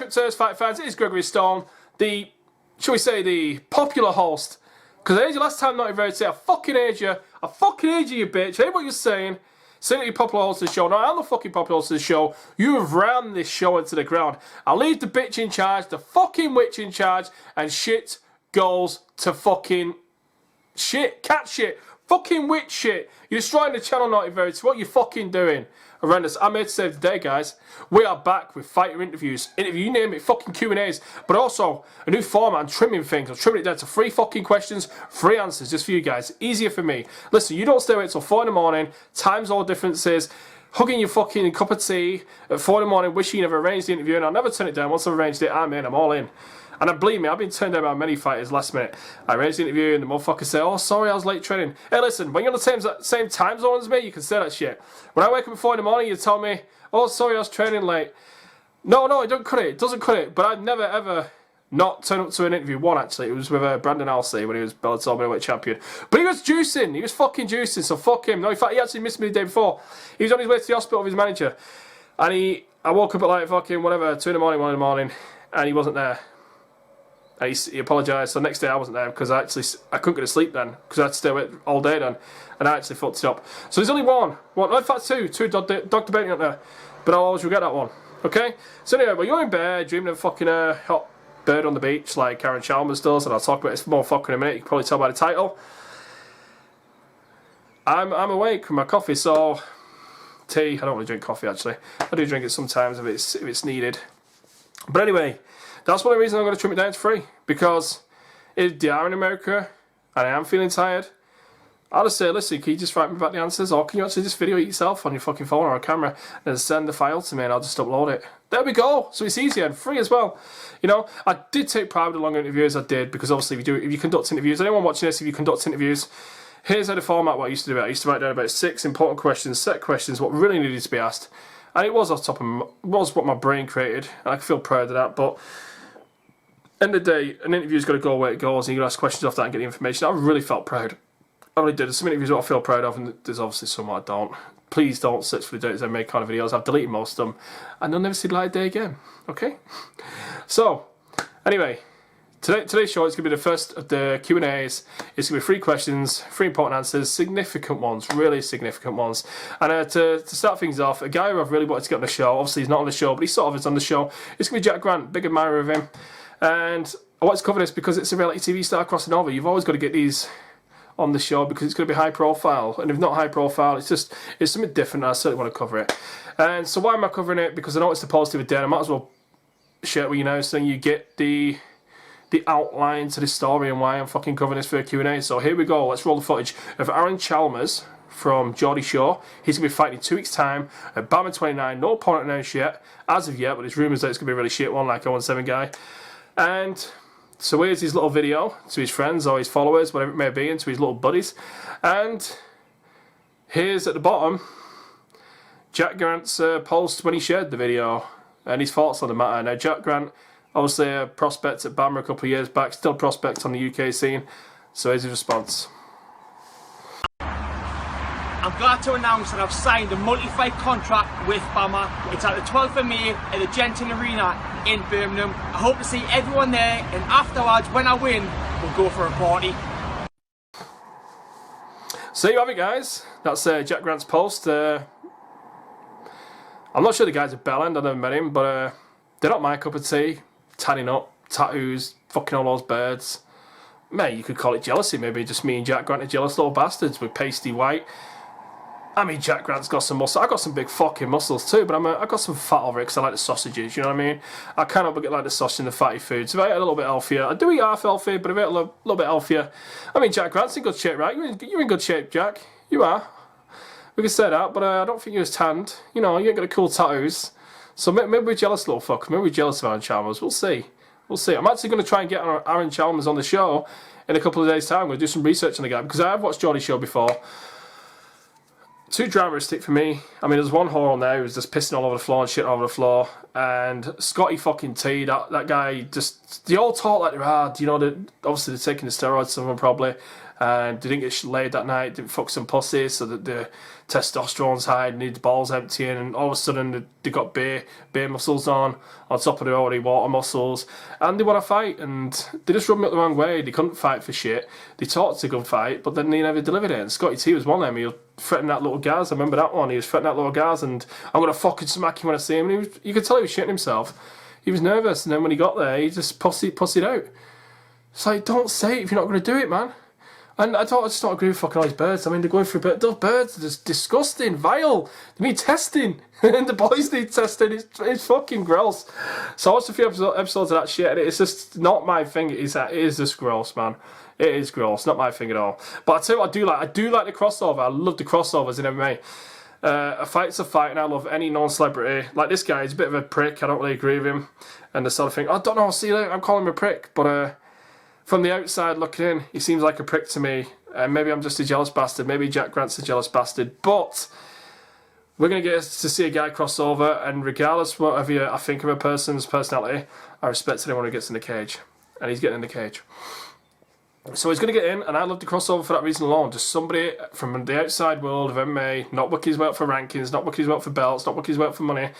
Welcome to Earth Fight fans, it is Gregory Stone, the, shall we say, the popular host. Because I heard you last time, not very say, I fucking heard you, you bitch. I heard what you're saying. Saying that you're popular host of the show. No, I'm the fucking popular host of the show. You have ran this show into the ground. I leave the bitch in charge, the fucking witch in charge, and shit goes to fucking shit, cat shit, fucking witch shit. You're destroying the channel, Naughty Verity. What are you fucking doing? Horrendous. I'm here to save the day, guys. We are back with fighter interviews. You name it, fucking Q&As. But also, a new format. I'm trimming things. I'm trimming it down to 3 fucking questions, 3 answers, just for you guys. Easier for me. Listen, you don't stay awake till 4 in the morning. Times all differences. Hugging your fucking cup of tea at 4 in the morning, wishing you never arranged the interview, and I'll never turn it down. Once I've arranged it, I'm in. I'm all in. And believe me, I've been turned down by many fighters last minute. I arranged the interview and the motherfucker say, oh, sorry, I was late training. Hey, listen, when you're on the same time zone as me, you can say that shit. When I wake up at 4 in the morning, you tell me, oh, sorry, I was training late. No, it don't cut it. It doesn't cut it. But I'd never, ever not turn up to an interview. One, actually. It was with Brandon Alsey when he was Bellator middleweight champion. But he was juicing. He was fucking juicing, so fuck him. No, in fact, he actually missed me the day before. He was on his way to the hospital with his manager. And I woke up at like fucking whatever, 2 in the morning, 1 in the morning, and he wasn't there. He apologised. So the next day I wasn't there because I couldn't go to sleep then because I had to stay awake all day then, and I actually fucked it up. So there's only one. No, in fact two Dr. Bentley up there, but I'll always regret that one. Okay. So anyway, well, you're in bed dreaming of fucking a hot bird on the beach like Aaron Chalmers does, and I'll talk about this more fucking in a minute. You can probably tell by the title. I'm awake with my coffee, so tea. I don't really drink coffee actually. I do drink it sometimes if it's needed. But anyway. That's one of the reasons I'm going to trim it down to 3. Because if they are in America and I am feeling tired, I'll just say, listen, can you just write me back the answers? Or can you actually just video it yourself on your fucking phone or a camera and send the file to me and I'll just upload it. There we go. So it's easier and free as well. You know, I did take pride with the long interviews I did because obviously if you conduct interviews, anyone watching this, if you conduct interviews, here's how the format what I used to do. I used to write down about 6 important questions, set questions, what really needed to be asked. And it was off top of what my brain created. And I feel proud of that. But end of the day, an interview's got to go where it goes, and you can ask questions off that and get the information. I really felt proud. I really did. There's some interviews that I feel proud of, and there's obviously some I don't. Please don't search for the dates I make kind of videos. I've deleted most of them, and they'll never see the light of day again. Okay? So, anyway, today's show is going to be the first of the Q&As. It's going to be 3 questions, 3 important answers, significant ones, really significant ones. And to start things off, a guy who I've really wanted to get on the show, obviously he's not on the show, but he sort of is on the show. It's going to be Jack Grant, big admirer of him. And I want to cover this because it's a reality TV star crossing over. You've always got to get these on the show because it's going to be high profile. And if not high profile, it's something different. And I certainly want to cover it. And so why am I covering it? Because I know it's the positive day. I might as well share it with you now so you get the outline to the story and why I'm fucking covering this for a Q&A. So here we go. Let's roll the footage of Aaron Chalmers from Geordie Shore. He's going to be fighting in 2 weeks' time at Bama 29. No opponent announced yet, as of yet, but there's rumours that it's going to be a really shit one like 0-7 guy. And so here's his little video to his friends or his followers, whatever it may be, and to his little buddies. And here's at the bottom Jack Grant's post when he shared the video and his thoughts on the matter. Now Jack Grant, obviously a prospect at Bama a couple of years back, still a prospect on the UK scene. So here's his response. I'm glad to announce that I've signed a multi-fight contract with Bama. It's at the 12th of May at the Genting Arena in Birmingham. I hope to see everyone there, and afterwards, when I win, we'll go for a party. So there you have it, guys. That's Jack Grant's post. I'm not sure the guy's a bellend, I've never met him, but they're not my cup of tea. Tanning up, tattoos, fucking all those birds. Mate, you could call it jealousy, maybe just me and Jack Grant are jealous little bastards with pasty white. I mean, Jack Grant's got some muscle. I got some big fucking muscles too, but I got some fat over it because I like the sausages. You know what I mean? I can't help but get like the sausage and the fatty foods. If I eat a little bit healthier, I do eat half healthy, but if I eat a little bit healthier, I mean, Jack Grant's in good shape, right? You're in good shape, Jack. You are. We can say that, but I don't think you're as tanned. You know, you ain't got the cool tattoos. So maybe we're jealous, little fuck. Maybe we're jealous of Aaron Chalmers. We'll see. We'll see. I'm actually going to try and get Aaron Chalmers on the show in a couple of days' time. I'm going to do some research on the guy because I have watched Geordie Shore before. Too dramatic for me. I mean, there's one whore on there who was just pissing all over the floor and shit all over the floor. And Scotty fucking T, that guy, just, they all talk like they're hard. You know, obviously they're taking the steroids, some of them probably. and they didn't get laid that night, didn't fuck some pussy, so that the testosterone's high, needed the balls emptying, and all of a sudden they got beer muscles on top of their already water muscles, and they want to fight, and they just rubbed me up the wrong way. They couldn't fight for shit. They talked a good fight, but then they never delivered it. And Scotty T was one of them. He was threatening that little Gaz. I remember that one. He was threatening that little Gaz, and I'm gonna fucking smack him when I see him. And you could tell he was shitting himself. He was nervous, and then when he got there, he just pussied out. It's like, don't say it if you're not going to do it, man. And I just don't agree with fucking all these birds. I mean, they're going through those birds are just disgusting, vile. They need testing. And the boys need testing. It's fucking gross. So I watched a few episodes of that shit, and it's just not my thing. It is just gross, man. It is gross. Not my thing at all. But I tell you what I do like. I do like the crossover. I love the crossovers in MMA. A fight's a fight, and I love any non-celebrity. Like this guy, he's a bit of a prick. I don't really agree with him. And the sort of thing, I don't know, see, I'm calling him a prick. But from the outside looking in, he seems like a prick to me. Maybe I'm just a jealous bastard. Maybe Jack Grant's a jealous bastard. But we're going to get to see a guy cross over, and regardless whatever I think of a person's personality, I respect anyone who gets in the cage. And he's getting in the cage. So he's going to get in, and I love the crossover for that reason alone. Just somebody from the outside world of MMA, not working his way up for rankings, not working his way up for belts, not working his way up for money.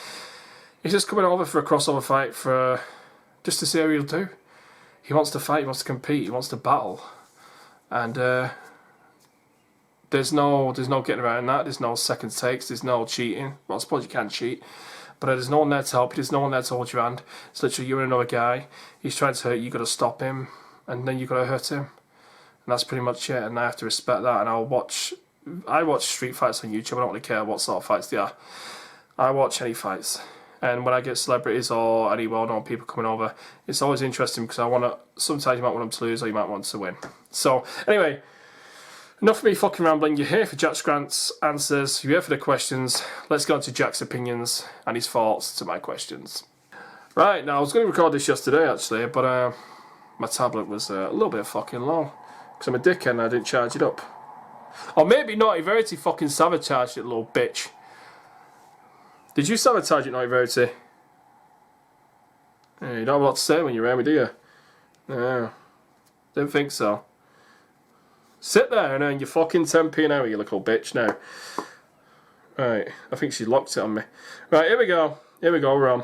He's just coming over for a crossover fight just to see how he'll do. He wants to fight, he wants to compete, he wants to battle. And there's no getting around that. There's no second takes, there's no cheating. Well, I suppose you can cheat. But there's no one there to help you, there's no one there to hold your hand. It's literally you and another guy. He's trying to hurt you, you've got to stop him. And then you've got to hurt him. And that's pretty much it, and I have to respect that. And I watch street fights on YouTube. I don't really care what sort of fights they are. I watch any fights. And when I get celebrities or any well-known people coming over, it's always interesting because sometimes you might want them to lose or you might want them to win. So, anyway, enough of me fucking rambling. You're here for Jack Grant's answers. You're here for the questions. Let's go to Jack's opinions and his thoughts to my questions. Right, now I was going to record this yesterday actually, but my tablet was a little bit fucking low. Because I'm a dickhead and I didn't charge it up. Or maybe Naughty Verity fucking sabotaged it, little bitch. Did you sabotage it, Naughty Verity? Yeah, you don't have a lot to say when you're around me, do you? No. Don't think so. Sit there and earn your fucking 10p an hour, you little bitch, now. Right, I think she locked it on me. Right, here we go. Here we go, we're on.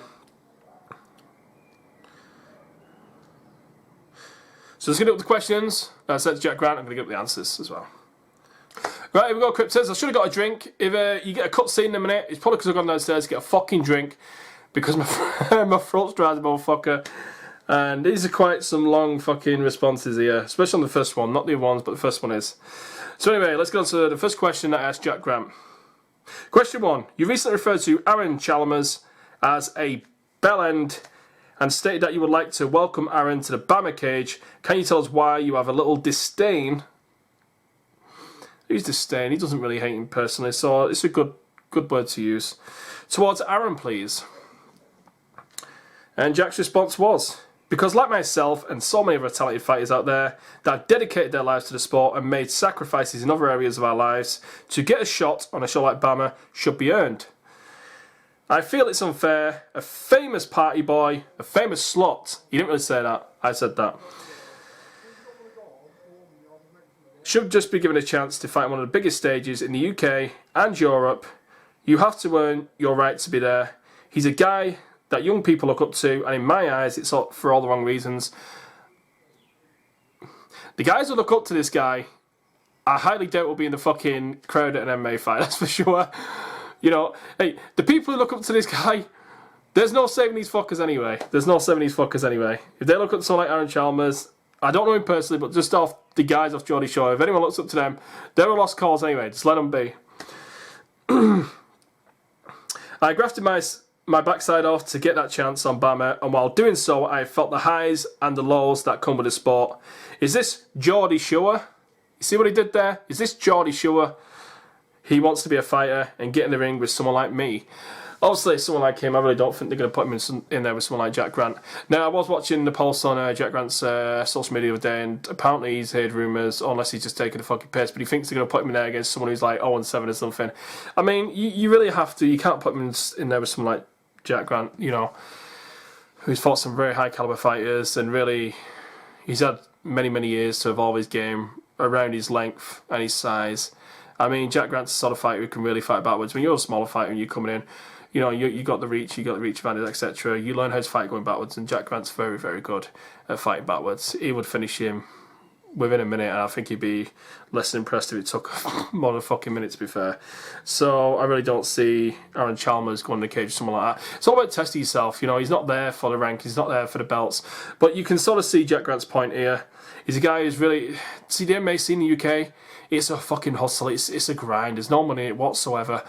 So let's get up the questions. I said to Jack Grant, I'm going to get up the answers as well. Right, here we go, Cryptids. I should have got a drink. If you get a cutscene in a minute, it's probably because I've gone downstairs to get a fucking drink because my throat's dry as a motherfucker. And these are quite some long fucking responses here, especially on the first one. Not the other ones, but the first one is. So anyway, let's go to the first question that I asked Jack Grant. Question 1. You recently referred to Aaron Chalmers as a bellend and stated that you would like to welcome Aaron to the BAMMA cage. Can you tell us why you have a little disdain? Who's disdain? He doesn't really hate him personally, so it's a good word to use. Towards Aaron, please. And Jack's response was, because like myself and so many other talented fighters out there that have dedicated their lives to the sport and made sacrifices in other areas of our lives, to get a shot on a show like BAMMA should be earned. I feel it's unfair. A famous party boy, a famous slut, he didn't really say that, I said that, should just be given a chance to fight on one of the biggest stages in the UK and Europe. You have to earn your right to be there. He's a guy that young people look up to, and in my eyes, it's for all the wrong reasons. The guys who look up to this guy, I highly doubt will be in the fucking crowd at an MMA fight, that's for sure. You know, hey, the people who look up to this guy, there's no saving these fuckers anyway. There's no saving these fuckers anyway. If they look up to someone like Aaron Chalmers, I don't know him personally, but just off the guys off Geordie Shore, if anyone looks up to them, they're a lost cause anyway. Just let them be. I grafted my backside off to get that chance on BAMMA, and while doing so, I felt the highs and the lows that come with the sport. Is this Geordie Shore? You see what he did there? Is this Geordie Shore? He wants to be a fighter and get in the ring with someone like me. Obviously, someone like him, I really don't think they're going to put him in there with someone like Jack Grant. Now, I was watching the post on Jack Grant's social media the other day, and apparently he's heard rumours, unless he's just taking a fucking piss, but he thinks they're going to put him in there against someone who's like 0-7 or something. I mean, you really have to, you can't put him in there with someone like Jack Grant, you know, who's fought some very high caliber fighters, and really, he's had many, many years to evolve his game, around his length and his size. I mean, Jack Grant's the sort of fighter who can really fight backwards. When you're a smaller fighter and you're coming in, you know, you got the reach advantage, etc. You learn how to fight going backwards, and Jack Grant's very, very good at fighting backwards. He would finish him within a minute, and I think he'd be less than impressed if it took more than a fucking minute, to be fair. So I really don't see Aaron Chalmers going to the cage with someone like that. It's all about testing yourself. You know, he's not there for the rank, he's not there for the belts. But you can sort of see Jack Grant's point here. He's a guy who's really... See, the MMA scene in the UK, it's a fucking hustle, it's a grind, there's no money in it whatsoever.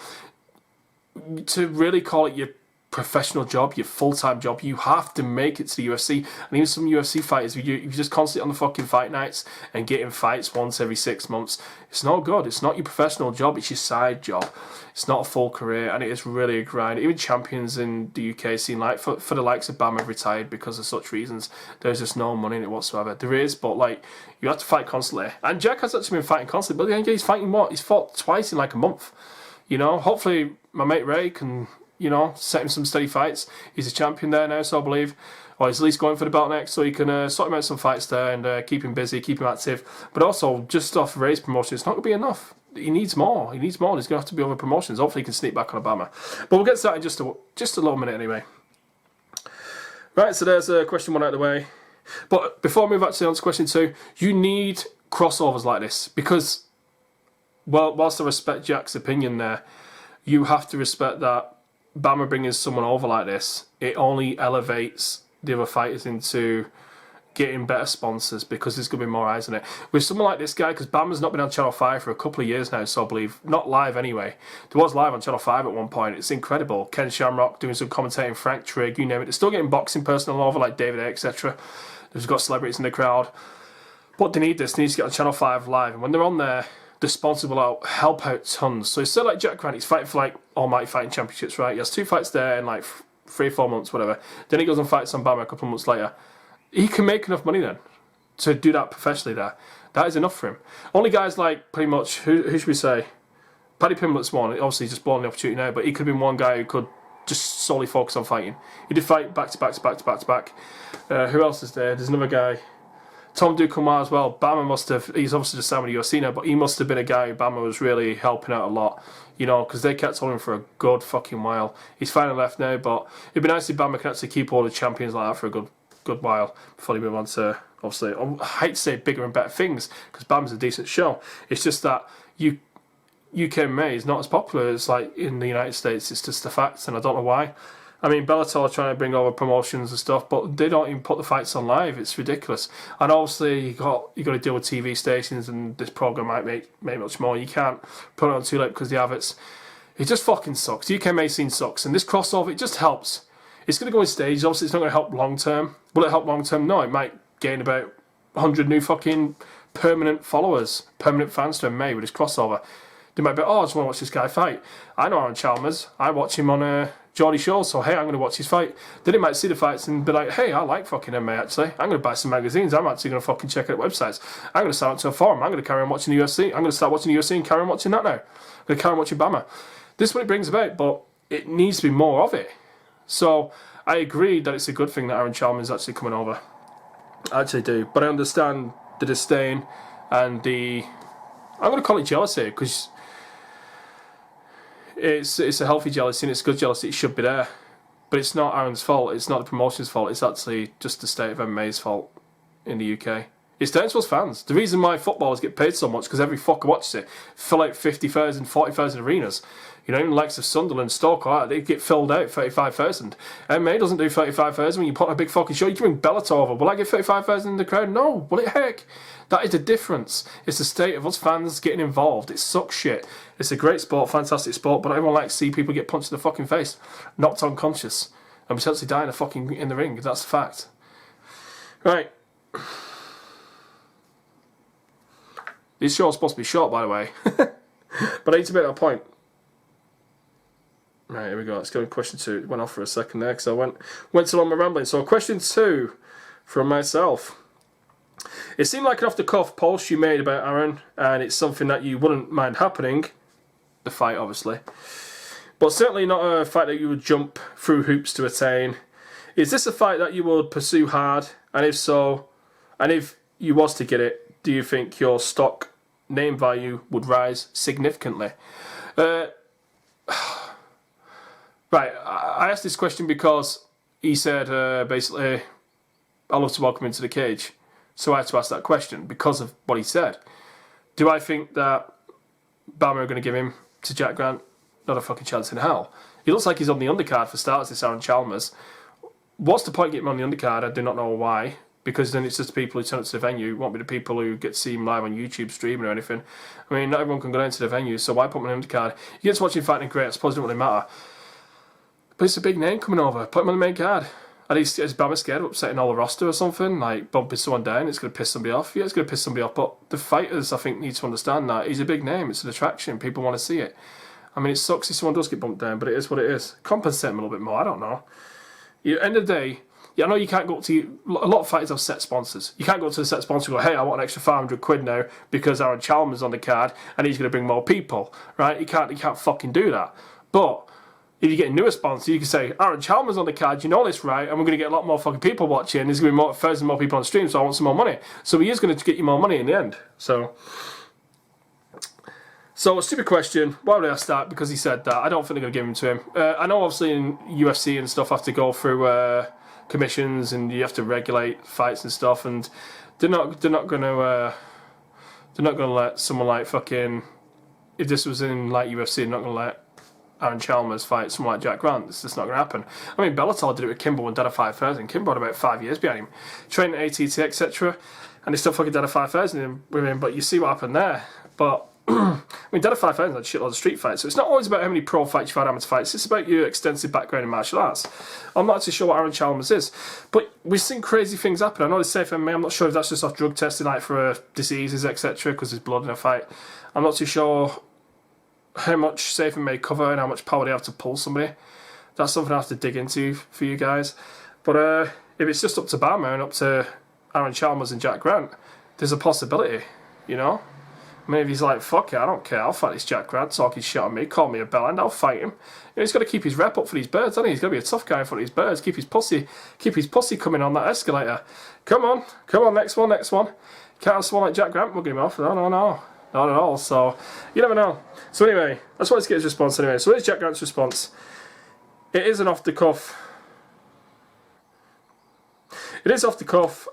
To really call it your professional job, your full-time job, you have to make it to the UFC. And even some UFC fighters, you're just constantly on the fucking fight nights and getting fights once every 6 months. It's not good. It's not your professional job, it's your side job. It's not a full career, and it is really a grind. Even champions in the UK seem like, for the likes of Bam, have retired because of such reasons. There's just no money in it whatsoever. There is, but like, you have to fight constantly. And Jack has actually been fighting constantly, but then he's fighting more. He's fought twice in like a month. You know, hopefully my mate Ray can, you know, set him some steady fights. He's a champion there now, so I believe. Or he's at least going for the belt next, so he can sort him out some fights there and keep him busy, keep him active. But also, just off Ray's promotion, it's not going to be enough. He needs more. He needs more. There's going to have to be other promotions. Hopefully he can sneak back on Obama. But we'll get to that in just a little minute anyway. Right, so there's question 1 out of the way. But before I move actually on to question 2, you need crossovers like this. Because, well, whilst I respect Jack's opinion there, you have to respect that Bama bringing someone over like this, it only elevates the other fighters into getting better sponsors, because there's going to be more eyes on it. With someone like this guy, because Bama's not been on Channel 5 for a couple of years now, so I believe, not live anyway. There was live on Channel 5 at one point. It's incredible. Ken Shamrock doing some commentating, Frank Trigg, you name it. They're still getting boxing personnel over like David A, etc. They've got celebrities in the crowd. But they need this. They need to get on Channel 5 live. And when they're on there, the sponsors will help out tons. So it's still like Jack Grant, he's fighting for like Almighty Fighting Championships, right? He has 2 fights there in like 3 or 4 months, whatever. Then he goes and fights on Bama a couple of months later. He can make enough money then to do that professionally there. That is enough for him. Only guys like, pretty much, who should we say? Paddy Pimblett's one. Obviously he's just blowing the opportunity now, but he could have been one guy who could just solely focus on fighting. He did fight back to back to back to back to back. Who else is there? There's another guy. Tom Ducomar as well. Bama must have, he's obviously just signed with the UFC now, but he must have been a guy who Bama was really helping out a lot, you know, because they kept on him for a good fucking while. He's finally left now, but it'd be nice if Bama can actually keep all the champions like that for a good while before they move on to, obviously, I hate to say bigger and better things, because Bama's a decent show. It's just that UK MMA is not as popular as like in the United States. It's just a fact, and I don't know why. I mean, Bellator are trying to bring over promotions and stuff, but they don't even put the fights on live. It's ridiculous. And obviously, you got to deal with TV stations, and this program might make much more. You can't put it on too late because the adverts. It just fucking sucks. The UK MMA scene sucks, and this crossover, it just helps. It's going to go in stages. Obviously, it's not going to help long term. Will it help long term? No, it might gain about 100 new fucking permanent followers, permanent fans to MMA with this crossover. They might be, oh, I just want to watch this guy fight. I know Aaron Chalmers. I watch him on Geordie Shore, so hey, I'm going to watch his fight. Then they might see the fights and be like, hey, I like fucking MMA actually. I'm going to buy some magazines. I'm actually going to fucking check out websites. I'm going to sign up to a forum. I'm going to carry on watching the UFC. I'm going to start watching the UFC and carry on watching that now. I'm going to carry on watching Bama. This is what it brings about, but it needs to be more of it. So I agree that it's a good thing that Aaron Chalmers is actually coming over. I actually do. But I understand the disdain and the, I'm going to call it jealousy, because it's a healthy jealousy and it's good jealousy. It should be there. But it's not Aaron's fault. It's not the promotion's fault. It's actually just the state of MMA's fault in the UK. It's down to us fans. The reason why footballers get paid so much because every fucker watches it. Fill out 50,000, 40,000 arenas. You know, even the likes of Sunderland, Stoke, they get filled out 35,000. MMA doesn't do 35,000 when you put on a big fucking show. You can bring Bellator over. Will I get 35,000 in the crowd? No. Will it? Heck. That is the difference. It's the state of us fans getting involved. It sucks shit. It's a great sport, fantastic sport, but everyone likes to see people get punched in the fucking face, knocked unconscious, and potentially die in the ring. That's a fact. Right. These shows are supposed to be short, by the way. But I need to make that point. Right, here we go. Let's go to question 2. It went off for a second there because I went too long my rambling. So question 2 from myself. It seemed like an off-the-cuff post you made about Aaron, and it's something that you wouldn't mind happening. The fight, obviously. But certainly not a fight that you would jump through hoops to attain. Is this a fight that you would pursue hard? And if so, and if you was to get it, do you think your stock name value would rise significantly? Right, I asked this question because he said basically, I'd love to welcome him to the cage. So I had to ask that question because of what he said. Do I think that Bama are going to give him to Jack Grant? Not a fucking chance in hell. He looks like he's on the undercard for starters, this Aaron Chalmers. What's the point of getting him on the undercard? I do not know why. Because then it's just the people who turn up to the venue. It won't be the people who get to see him live on YouTube streaming or anything. I mean, not everyone can go down to the venue, so why put him on the undercard? You get to watch him fighting great, I suppose it doesn't really matter. But it's a big name coming over. Put him on the main card. At least is Bama scared of upsetting all the roster or something, like bumping someone down, it's going to piss somebody off. Yeah, it's going to piss somebody off, but the fighters, I think, need to understand that. He's a big name, it's an attraction, people want to see it. I mean, it sucks if someone does get bumped down, but it is what it is. Compensate him a little bit more, I don't know. At the end of the day, yeah, I know you can't go up to... A lot of fighters have set sponsors. You can't go to the set sponsor and go, hey, I want an extra 500 quid now because Aaron Chalmers on the card and he's going to bring more people, right? You can't fucking do that. But if you get a newer sponsor, you can say, Aaron Chalmers on the card, you know this, right? And we're going to get a lot more fucking people watching. There's going to be more, 1,000 more people on stream, so I want some more money. So he is going to get you more money in the end. So a stupid question. Why would I ask that? Because he said that. I don't think they're going to give him to him. I know obviously in UFC and stuff have to go through commissions and you have to regulate fights and stuff, and they're not going to let someone like fucking, if this was in like UFC, they're not going to let Aaron Chalmers fight someone like Jack Grant. It's just not going to happen. I mean, Bellator did it with Kimbo and Dada 5000. Kimbo had about 5 years behind him, trained at ATT, etc., and they still fucking Dada 5000 with him. But you see what happened there. But I mean, Dada 5000 had shitloads of street fights, so it's not always about how many pro fights you've had, amateur fights. It's about your extensive background in martial arts. I'm not actually sure what Aaron Chalmers is, but we've seen crazy things happen. I know it's safe MMA. I'm not sure if that's just off drug testing, like for diseases, etc., because there's blood in a fight. I'm not too sure how much safe MMA cover and how much power they have to pull somebody. That's something I have to dig into for you guys. But if it's just up to Bama and up to Aaron Chalmers and Jack Grant, there's a possibility, you know? I mean, if he's like, fuck it, I don't care, I'll fight this Jack Grant talking shit on me, call me a bellend, I'll fight him. You know, he's got to keep his rep up for these birds, hasn't he? He's got to be a tough guy in front of these birds, keep his pussy coming on that escalator. Come on, next one. Can't have someone like Jack Grant mugging him off. No, not at all. So, you never know. So anyway, that's why let's get his response anyway. So here's Jack Grant's response. It is off the cuff.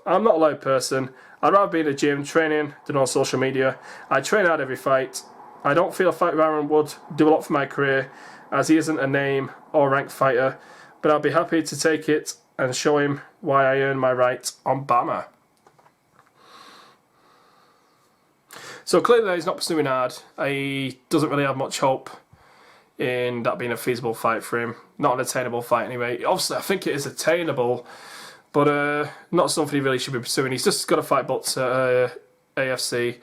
I'm not a loud person. I'd rather be in the gym training than on social media. I train out every fight. I don't feel a fight with Aaron would do a lot for my career, as he isn't a name or ranked fighter, but I'll be happy to take it and show him why I earned my right on Bama. So clearly he's not pursuing hard. He doesn't really have much hope in that being a feasible fight for him. Not an attainable fight anyway. Obviously I think it is attainable, but not something he really should be pursuing. He's just got to fight Butts at AFC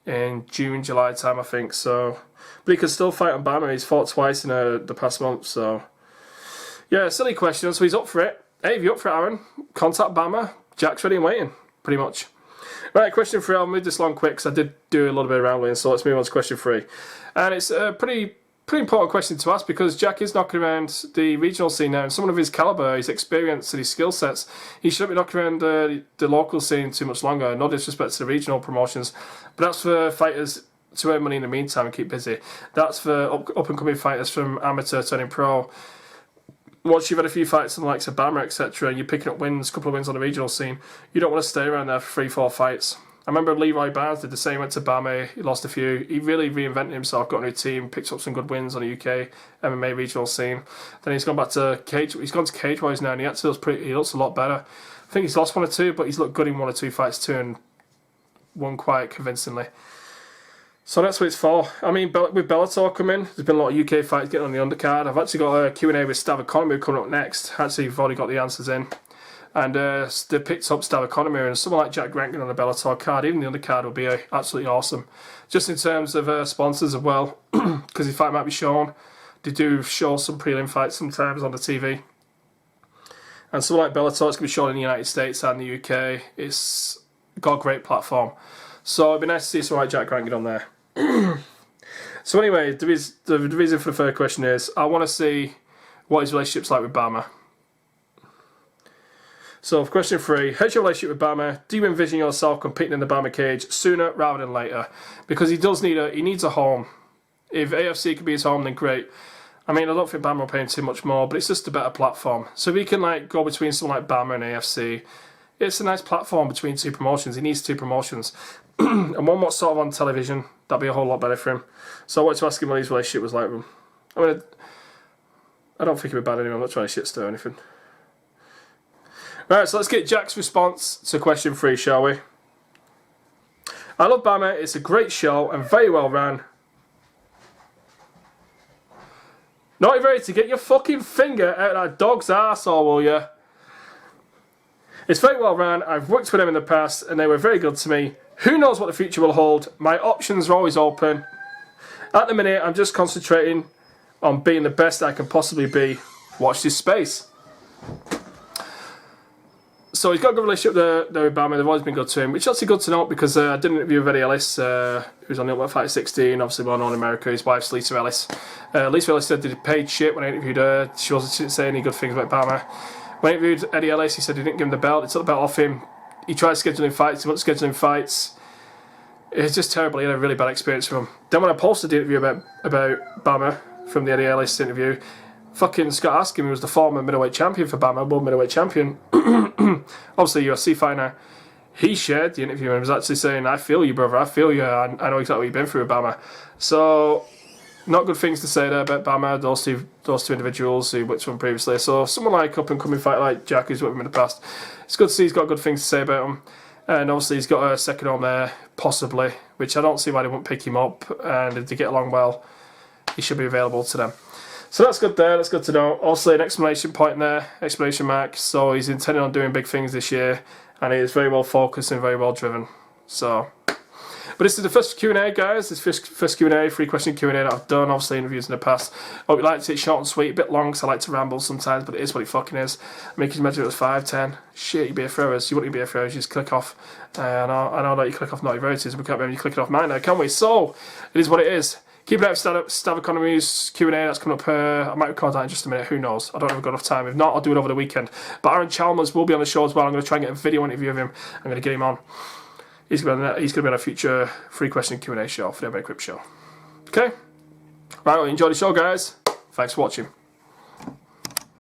in June, July time, I think. So, but he can still fight on Bama. He's fought twice in the past month. So, yeah, silly question. So he's up for it. Hey, if you're up for it, Aaron, contact Bama. Jack's ready and waiting, pretty much. Right, question 3. I'll move this along quick because I did do a little bit of rambling. So let's move on to question 3. And it's a pretty important question to ask because Jack is knocking around the regional scene now, and someone of his calibre, his experience and his skill sets, he shouldn't be knocking around the local scene too much longer. No disrespect to the regional promotions, but that's for fighters to earn money in the meantime and keep busy. That's for up and coming fighters from amateur turning pro. Once you've had a few fights in the likes of Bama, etc., and you're picking up wins, a couple of wins on the regional scene, you don't want to stay around there for 3-4 fights. I remember Leroy Barnes did the same, went to Bama, he lost a few. He really reinvented himself, got a new team, picked up some good wins on the UK MMA regional scene. Then he's gone back to Cage. He's gone to Cage Wise now, and he actually he looks a lot better. I think he's lost 1 or 2, but he's looked good in 1 or 2 fights too, and won quite convincingly. So that's what it's for. I mean, with Bellator coming, there's been a lot of UK fights getting on the undercard. I've actually got a Q&A with Stav Economy coming up next. Actually, I've already got the answers in. And they picked up Stav Economy, and someone like Jack Grant on the Bellator card, even the undercard, would be absolutely awesome. Just in terms of sponsors as well, because the fight might be shown. They do show some prelim fights sometimes on the TV. And someone like Bellator, it's going to be shown in the United States and the UK. It's got a great platform. So it'd be nice to see someone like Jack Grant get on there. So anyway, the reason for the third question is I want to see what his relationship's like with Bama. So for question 3, how's your relationship with Bama? Do you envision yourself competing in the Bama cage sooner rather than later? Because he needs a home. If AFC could be his home, then great. I mean, I don't think Bama will pay him too much more, but it's just a better platform. So if he can like go between someone like Bama and AFC, it's a nice platform between two promotions. He needs two promotions. And one more sort of on television, that'd be a whole lot better for him. So I wanted to ask him what his relationship was like with him. I mean, I don't think he'd be bad anyway. I'm not trying to shit-stir or anything. Right, so let's get Jack's response to question 3, shall we? I love Bama. It's a great show and very well ran. Not ready to get your fucking finger out of that dog's arsehole, will you? It's very well ran. I've worked with them in the past and they were very good to me. Who knows what the future will hold? My options are always open. At the minute, I'm just concentrating on being the best I can possibly be. Watch this space. So he's got a good relationship with Bama. They've always been good to him, which is actually good to note because I did an interview with Eddie Ellis, who's on the Ultimate Fighter 16, obviously well known in America. His wife's Lisa Ellis. Lisa Ellis said they did paid shit when I interviewed her. She didn't say any good things about Bama. When I interviewed Eddie Ellis, he said he didn't give him the belt. They took the belt off him. He tried scheduling fights. He wasn't scheduling fights. It was just terrible. He had a really bad experience with him. Then when I posted the interview about Bama from the Eddie Ellis interview, fucking Scott Askin, who was the former middleweight champion for Bama, world middleweight champion, obviously UFC fighter, he shared the interview and was actually saying, I feel you, brother, I feel you, I know exactly what you've been through with Bama. So, not good things to say there about Bama, those two individuals who worked with him previously. So, someone like up-and-coming fighter like Jack, who's worked with him in the past, it's good to see he's got good things to say about him. And obviously he's got a second home there, possibly, which I don't see why they wouldn't pick him up. And if they get along well, he should be available to them. So that's good there, that's good to know. Also an exclamation point there, exclamation mark. So he's intending on doing big things this year. And he is very well focused and very well driven. So, but this is the first Q&A, guys. This first Q&A, 3-question Q&A that I've done. Obviously interviews in the past. Hope you liked it, short and sweet, a bit long because I like to ramble sometimes, but it is what it fucking is. I mean, can you imagine if it was 5, 10? Shit, you'd be a throwers. You wouldn't be a throwers, you just click off. I know that you click off Naughty Verities, we can't remember you click it off mine now, can we? So, it is what it is. Keep it out for Stav Economy's Q&A, that's coming up. I might record that in just a minute, who knows? I don't have a good enough time. If not, I'll do it over the weekend. But Aaron Chalmers will be on the show as well. I'm going to try and get a video interview of him. I'm going to get him on. He's going to be on a future 3-question Q&A show for the MMA Crip Show. Okay? Right, well, enjoy the show, guys. Thanks for watching.